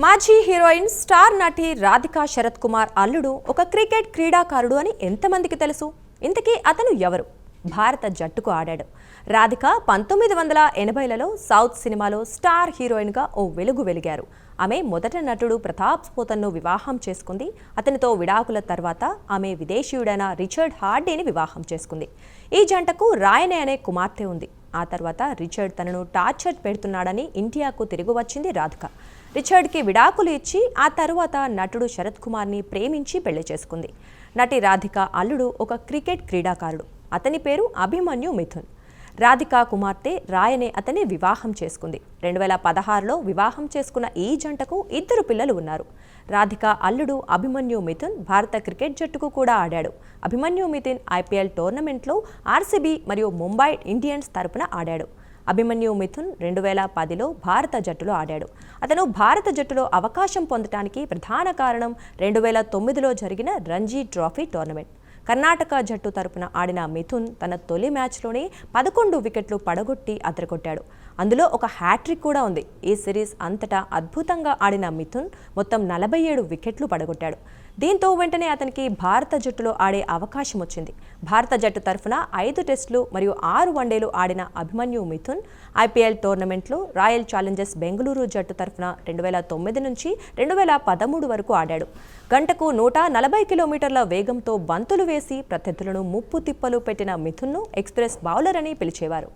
మాజీ heroine star నటి రాధికా శరత్ కుమార్ అల్లుడు ఒక క్రికెట్ క్రీడాకారుడు అని ఎంతమందికి తెలుసు? ఇంతకీ అతను ఎవరు? భారత జట్టుకు ఆడాడు. రాధిక 1980లలో సౌత్ సినిమాలో స్టార్ హీరోయిన్గా ఓ వెలుగు వెలిగారు. ఆమె మొదట నటుడు ప్రతాప్ పోతన్ను వివాహం చేసుకుంది. అతనితో విడాకుల తర్వాత ఆమె విదేశీయుడైన రిచర్డ్ హార్డీని వివాహం చేసుకుంది. ఈ జంటకు రాయనే అనే కుమార్తె ఉంది. ఆ తర్వాత రిచర్డ్ తనను టార్చర్ పెడుతున్నాడని ఇండియాకు తిరిగి వచ్చింది రాధిక. రిచర్డ్కి విడాకులు ఇచ్చి ఆ తరువాత నటుడు శరత్ కుమార్ని ప్రేమించి పెళ్లి చేసుకుంది. నటి రాధిక అల్లుడు ఒక క్రికెట్ క్రీడాకారుడు. అతని పేరు అభిమన్యు మిథున్. రాధికా కుమార్తె రాయనే అతన్ని వివాహం చేసుకుంది. 2016లో వివాహం చేసుకున్న ఈ జంటకు 2 పిల్లలు ఉన్నారు. రాధిక అల్లుడు అభిమన్యు మిథున్ భారత క్రికెట్ జట్టుకు కూడా ఆడాడు. అభిమన్యు మిథున్ IPL టోర్నమెంట్లో RCB మరియు ముంబై ఇండియన్స్ తరపున ఆడాడు. అభిమన్యు మిథున్ 2010లో భారత జట్టులో ఆడాడు. అతను భారత జట్టులో అవకాశం పొందడానికి ప్రధాన కారణం 2009లో జరిగిన రంజీ ట్రోఫీ టోర్నమెంట్. కర్ణాటక జట్టు తరపున ఆడిన మిథున్ తన తొలి మ్యాచ్లోనే 11 వికెట్లు పడగొట్టి అదరగొట్టాడు. అందులో ఒక హ్యాట్రిక్ కూడా ఉంది. ఈ సిరీస్ అంతటా అద్భుతంగా ఆడిన మిథున్ మొత్తం 47 వికెట్లు పడగొట్టాడు. దీంతో వెంటనే అతనికి భారత జట్టులో ఆడే అవకాశం వచ్చింది. భారత జట్టు తరఫున 5 టెస్టులు మరియు 6 వన్డేలు ఆడిన అభిమన్యు మిథున్ IPL టోర్నమెంట్లో రాయల్ ఛాలెంజర్స్ బెంగళూరు జట్టు తరఫున 2009 నుంచి 2013 వరకు ఆడాడు. గంటకు 140 కిలోమీటర్ల వేగంతో బంతులు వేసి ప్రత్యర్థులను ముప్పు తిప్పలు పెట్టిన మిథున్ను ఎక్స్ప్రెస్ బౌలర్ అని పిలిచేవారు.